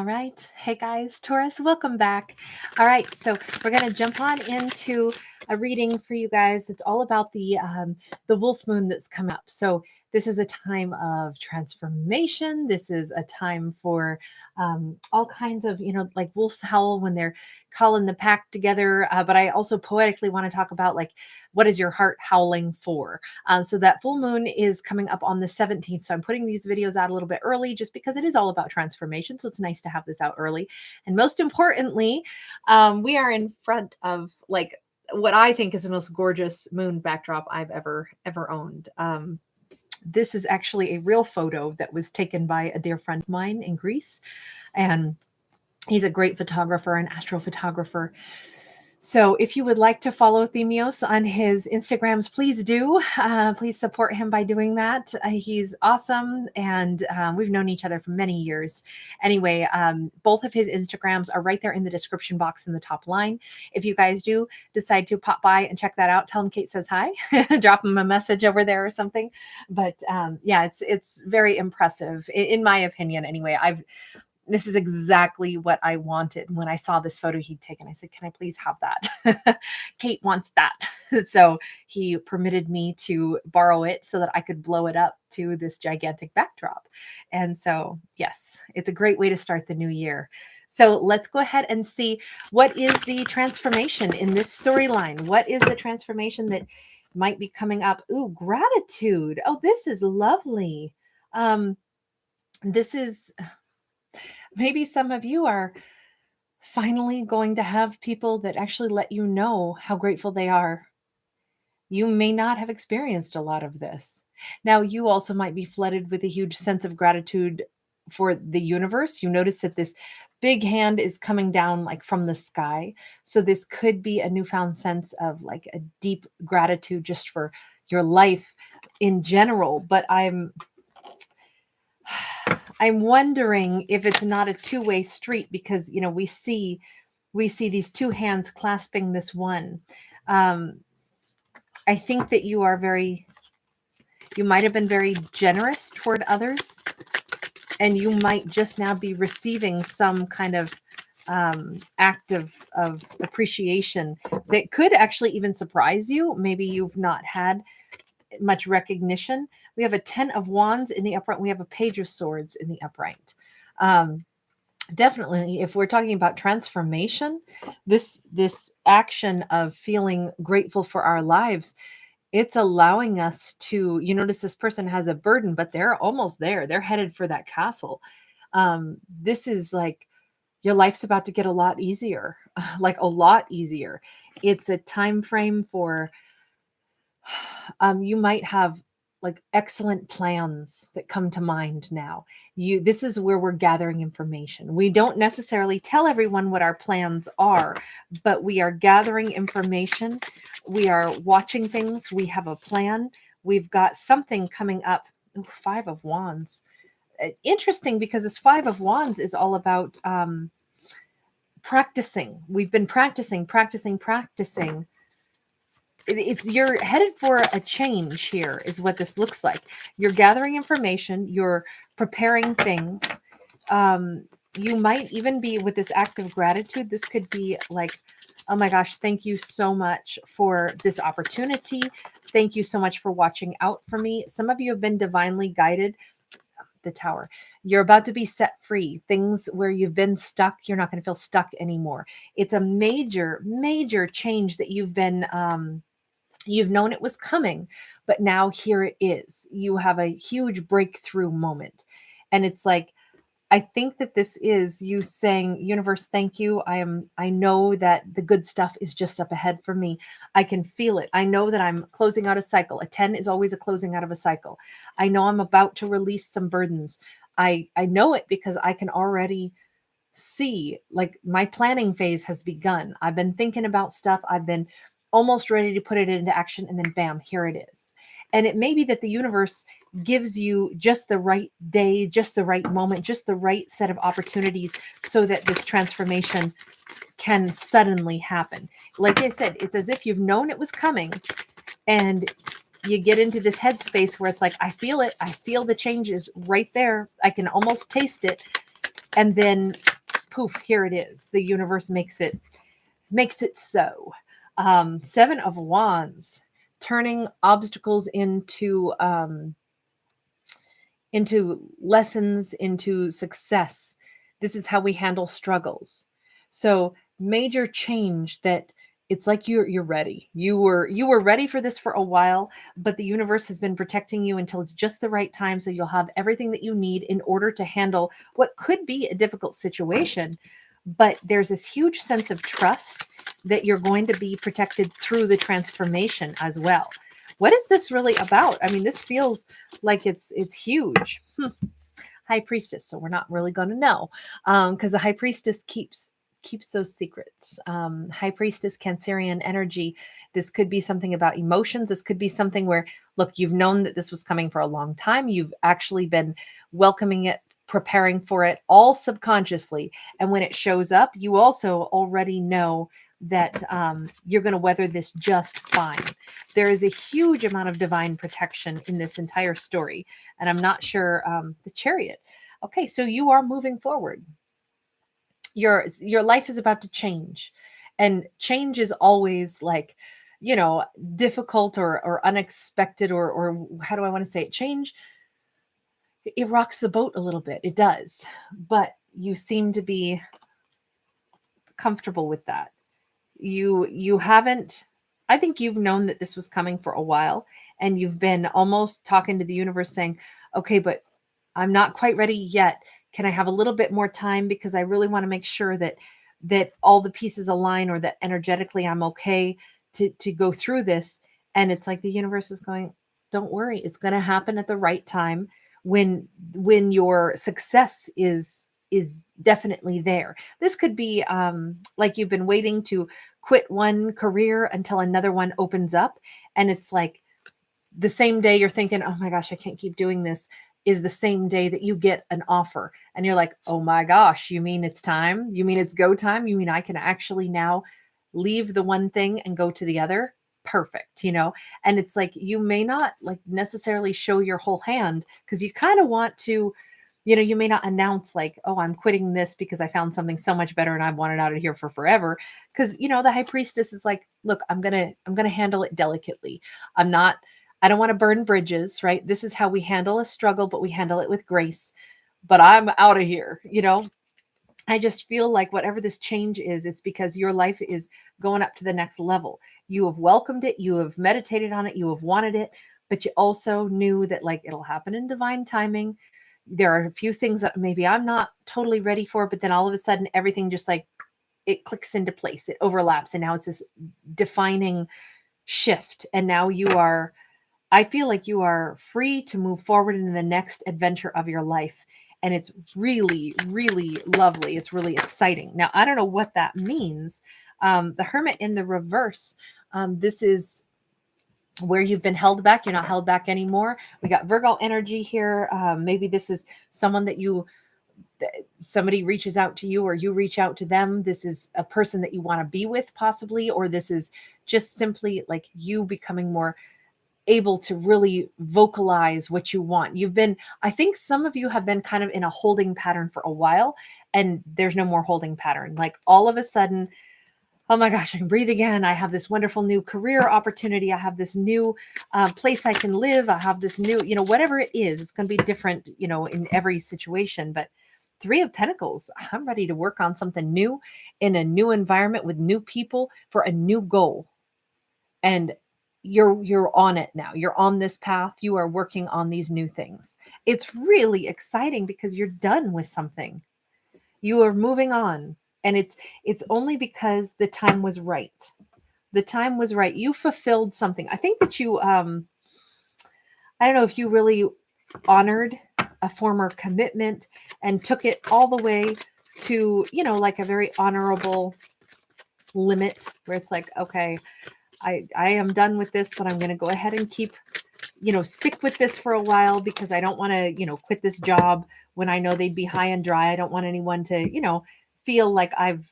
right. Hey guys, Taurus, welcome back. All right, so we're going to jump on into a reading for you guys. It's all about the wolf moon that's come up. So this is a time of transformation. This is a time for all kinds of, like wolves howl when they're calling the pack together. But I also poetically want to talk about like, what is your heart howling for? So that full moon is coming up on the 17th. So I'm putting these videos out a little bit early just because it is all about transformation. So it's nice to have this out early. And most importantly, we are in front of like what I think is the most gorgeous moon backdrop I've ever owned. This is actually a real photo that was taken by a dear friend of mine in Greece. And he's a great photographer, an astrophotographer. So if you would like to follow Themios on his Instagrams, please do. Please support him by doing that. He's awesome. And we've known each other for many years. Anyway, both of his Instagrams are right there in the description box in the top line. If you guys do decide to pop by and check that out, tell him Kate says hi. Drop him a message over there or something. But yeah, it's very impressive, in my opinion. Anyway, this is exactly what I wanted when I saw this photo he'd taken. I said, can I please have that? Kate wants that. So he permitted me to borrow it so that I could blow it up to this gigantic backdrop. And so, yes, it's a great way to start the new year. So let's go ahead and see what is the transformation in this storyline. What is the transformation that might be coming up? Ooh, gratitude. Oh, this is lovely. This is... Maybe some of you are finally going to have people that actually let you know how grateful they are. You may not have experienced a lot of this. Now, you also might be flooded with a huge sense of gratitude for the universe. You notice that this big hand is coming down like from the sky. So this could be a newfound sense of like a deep gratitude just for your life in general. But I'm wondering if it's not a two-way street because, we see these two hands clasping this one. I think that you might have been very generous toward others, and you might just now be receiving some kind of act of appreciation that could actually even surprise you. Maybe you've not had much recognition. We have a 10 of Wands in the upright. We have a Page of Swords in the upright. Definitely, if we're talking about transformation, this action of feeling grateful for our lives, it's allowing us to, you notice this person has a burden, but they're almost there. They're headed for that castle. This is like your life's about to get a lot easier, like a lot easier. It's a time frame for you might have like excellent plans that come to mind now. This is where we're gathering information. We don't necessarily tell everyone what our plans are, but we are gathering information. We are watching things. We have a plan. We've got something coming up. Ooh, 5 of Wands. Interesting because this 5 of Wands is all about practicing. We've been practicing. You're headed for a change here is what this looks like. You're gathering information, you're preparing things. You might even be with this act of gratitude. This could be like, oh my gosh, thank you so much for this opportunity. Thank you so much for watching out for me. Some of you have been divinely guided. The Tower. You're about to be set free. Things where you've been stuck, you're not going to feel stuck anymore. It's a major, major change that you've been you've known it was coming, but now here it is. You have a huge breakthrough moment. And it's like, I think that this is you saying, universe, thank you. I know that the good stuff is just up ahead for me. I can feel it. I know that I'm closing out a cycle. A 10 is always a closing out of a cycle. I know I'm about to release some burdens. I know it because I can already see like my planning phase has begun. I've been thinking about stuff. I've been almost ready to put it into action, and then bam, here it is. And it may be that the universe gives you just the right day, just the right moment, just the right set of opportunities so that this transformation can suddenly happen. Like I said, it's as if you've known it was coming and you get into this headspace where it's like, I feel it. I feel the changes right there. I can almost taste it. And then poof, here it is. The universe makes it so. Seven of Wands, turning obstacles into lessons, into success. This is how we handle struggles. So major change that it's like you're ready. You were ready for this for a while, but the universe has been protecting you until it's just the right time. So you'll have everything that you need in order to handle what could be a difficult situation. But there's this huge sense of trust that you're going to be protected through the transformation as well. What is this really about? I mean, this feels like it's huge. High Priestess, so we're not really going to know, because the High Priestess keeps those secrets. High Priestess, Cancerian energy. This could be something about emotions. This could be something where, look, you've known that this was coming for a long time. You've actually been welcoming it, preparing for it, all subconsciously. And when it shows up, you also already know that you're going to weather this just fine. There is a huge amount of divine protection in this entire story. And I'm not sure, the Chariot. Okay, so you are moving forward. Your life is about to change. And change is always like, difficult or unexpected, or how do I want to say it? Change, it rocks the boat a little bit. It does. But you seem to be comfortable with that. You haven't, I think you've known that this was coming for a while, and you've been almost talking to the universe saying, okay, but I'm not quite ready yet. Can I have a little bit more time? Because I really want to make sure that all the pieces align, or that energetically I'm okay to go through this. And it's like the universe is going, don't worry, it's going to happen at the right time, when your success is definitely there. This could be like you've been waiting to quit one career until another one opens up, and it's like the same day you're thinking, oh my gosh, I can't keep doing this, is the same day that you get an offer, and you're like, oh my gosh, you mean it's time? You mean it's go time? You mean I can actually now leave the one thing and go to the other? Perfect. And it's like, you may not like necessarily show your whole hand, because you kind of want to, you may not announce like, oh, I'm quitting this because I found something so much better and I've wanted out of here for forever. Because, the High Priestess is like, look, I'm going to handle it delicately. I don't want to burn bridges, right? This is how we handle a struggle, but we handle it with grace. But I'm out of here. I just feel like whatever this change is, it's because your life is going up to the next level. You have welcomed it. You have meditated on it. You have wanted it, but you also knew that like it'll happen in divine timing. There are a few things that maybe I'm not totally ready for, but then all of a sudden everything just like it clicks into place. It overlaps. And now it's this defining shift. And now I feel like you are free to move forward into the next adventure of your life. And it's really, really lovely. It's really exciting. Now, I don't know what that means. The Hermit in the reverse. This is where you've been held back. You're not held back anymore. We got Virgo energy here. Maybe this is someone that somebody reaches out to you, or you reach out to them. This is a person that you want to be with possibly, or this is just simply like you becoming more able to really vocalize what you want. I think some of you have been kind of in a holding pattern for a while, and there's no more holding pattern. Like all of a sudden, oh my gosh, I can breathe again. I have this wonderful new career opportunity. I have this new place I can live. I have this new, whatever it is, it's going to be different, in every situation. But Three of Pentacles, I'm ready to work on something new in a new environment with new people for a new goal. And you're on it now. You're on this path. You are working on these new things. It's really exciting because you're done with something. You are moving on. And it's only because the time was right. The time was right. You fulfilled something. I think that you I don't know if you really honored a former commitment and took it all the way to, like a very honorable limit where it's like, okay, I am done with this, but I'm going to go ahead and keep, stick with this for a while because I don't want to, quit this job when I know they'd be high and dry. I don't want anyone to, feel like I've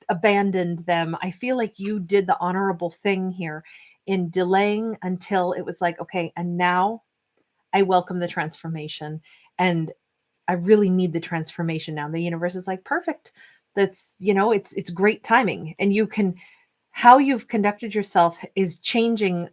abandoned them. I feel like you did the honorable thing here in delaying until it was like, okay, and now I welcome the transformation, and I really need the transformation now. The universe is like, perfect. That's, it's great timing. And how you've conducted yourself is changing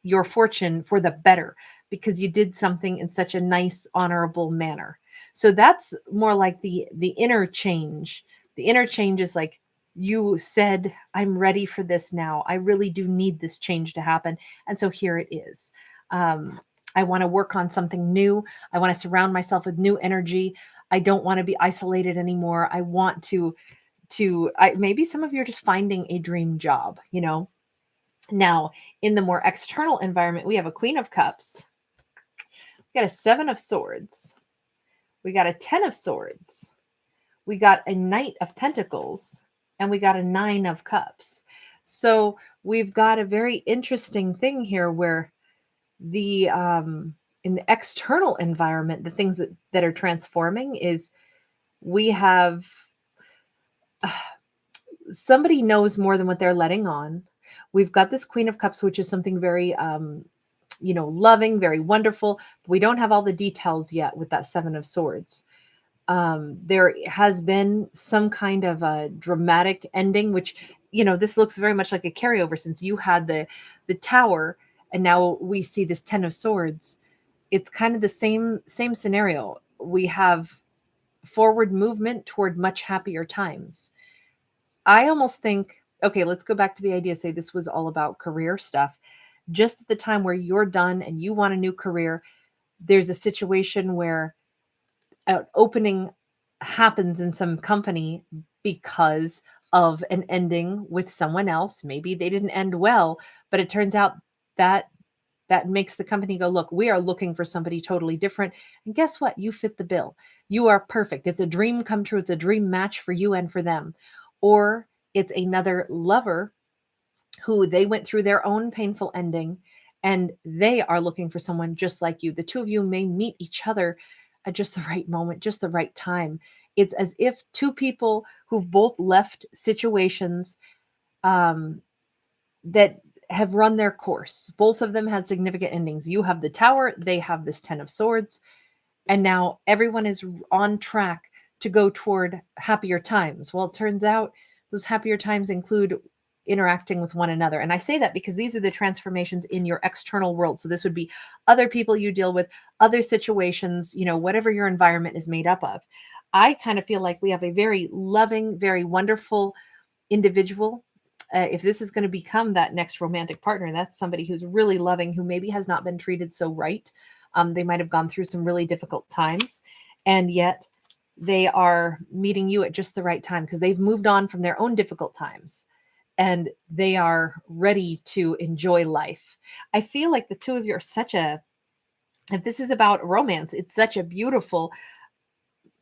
your fortune for the better because you did something in such a nice, honorable manner. So that's more like the inner change. The inner change is like you said, I'm ready for this now. I really do need this change to happen. And so here it is. I want to work on something new. I want to surround myself with new energy. I don't want to be isolated anymore. I want maybe some of you are just finding a dream job, Now, in the more external environment, we have a Queen of Cups. We got a Seven of Swords. We got a 10 of Swords. We got a Knight of Pentacles. And we got a 9 of Cups. So we've got a very interesting thing here where in the external environment, the things that are transforming is we have somebody knows more than what they're letting on. We've got this Queen of Cups, which is something very, loving, very wonderful. We don't have all the details yet with that Seven of Swords. There has been some kind of a dramatic ending, which, this looks very much like a carryover since you had the Tower and now we see this 10 of Swords. It's kind of the same scenario. We have forward movement toward much happier times. I almost think, okay, let's go back to the idea, say this was all about career stuff. Just at the time where you're done and you want a new career, there's a situation where an opening happens in some company because of an ending with someone else. Maybe they didn't end well, but it turns out that makes the company go, look, we are looking for somebody totally different. And guess what? You fit the bill. You are perfect. It's a dream come true. It's a dream match for you and for them. Or it's another lover who they went through their own painful ending and they are looking for someone just like you. The two of you may meet each other at just the right moment, just the right time. It's as if two people who've both left situations that have run their course. Both of them had significant endings. You have the Tower, they have this 10 of Swords, and now everyone is on track to go toward happier times. Well, it turns out those happier times include interacting with one another. And I say that because these are the transformations in your external world. So this would be other people you deal with, other situations, whatever your environment is made up of. I kind of feel like we have a very loving, very wonderful individual. If this is going to become that next romantic partner, that's somebody who's really loving, who maybe has not been treated so right. They might have gone through some really difficult times, and yet they are meeting you at just the right time because they've moved on from their own difficult times and they are ready to enjoy life. I feel like the two of you are if this is about romance, it's such a beautiful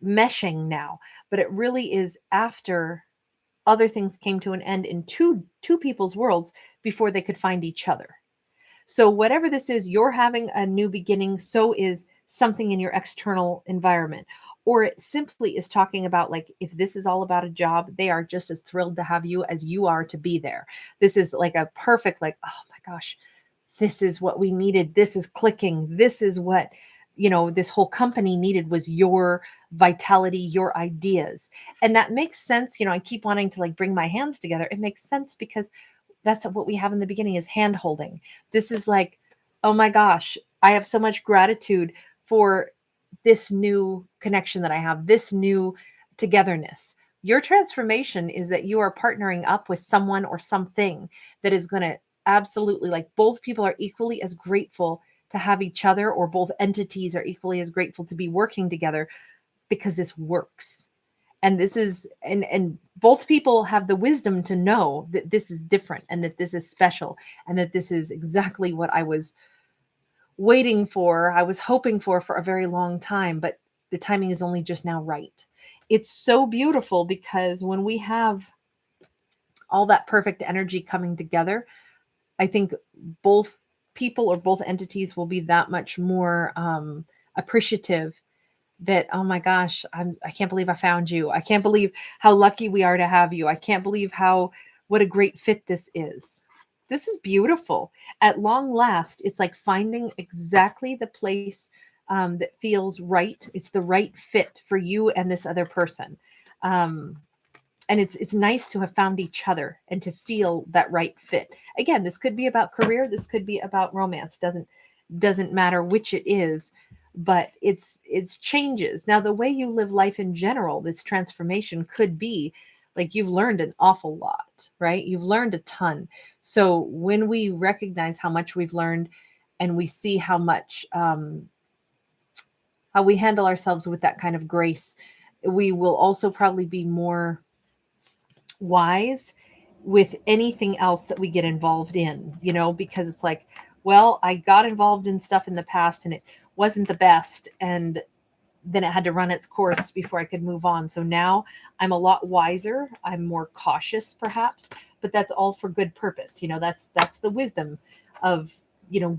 meshing now, but it really is after other things came to an end in two people's worlds before they could find each other. So whatever this is, you're having a new beginning. So is something in your external environment. Or it simply is talking about, like, if this is all about a job, they are just as thrilled to have you as you are to be there. This is like a perfect, like, oh my gosh, this is what we needed. This is clicking. This is what, this whole company needed, was your vitality, your ideas. And that makes sense. I keep wanting to bring my hands together. It makes sense because that's what we have in the beginning, is hand holding. This is like, oh my gosh, I have so much gratitude for this new connection that I have, this new togetherness. Your transformation is that you are partnering up with someone or something that is going to absolutely, both people are equally as grateful to have each other, or both entities are equally as grateful to be working together because this works. And this is, and both people have the wisdom to know that this is different and that this is special and that this is exactly what I was waiting for. I was hoping for a very long time, but the timing is only just now right. It's so beautiful because when we have all that perfect energy coming together, I think both people or both entities will be that much more appreciative that, oh my gosh, I can't believe I found you. I can't believe how lucky we are to have you. I can't believe what a great fit this is. This is beautiful. At long last, it's like finding exactly the place that feels right. It's the right fit for you and this other person. and it's nice to have found each other and to feel that right fit. Again, this could be about career, this could be about romance, doesn't matter which it is, but it's changes. Now, the way you live life in general, this transformation could be like you've learned an awful lot, right? You've learned a ton. So when we recognize how much we've learned and we see how much how we handle ourselves with that kind of grace, we will also probably be more wise with anything else that we get involved in, because it's like, well, I got involved in stuff in the past and it wasn't the best. And then it had to run its course before I could move on. So now I'm a lot wiser. I'm more cautious, perhaps, but that's all for good purpose. That's the wisdom of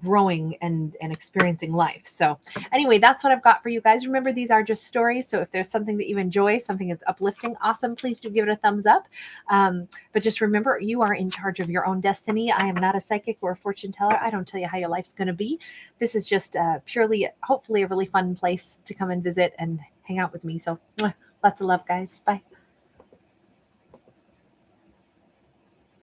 growing and experiencing life. So anyway, that's what I've got for you guys. Remember, these are just stories. So if there's something that you enjoy, something that's uplifting, awesome, please do give it a thumbs up. But just remember, you are in charge of your own destiny. I am not a psychic or a fortune teller. I don't tell you how your life's going to be. This is just purely, hopefully, a really fun place to come and visit and hang out with me. So lots of love, guys. Bye.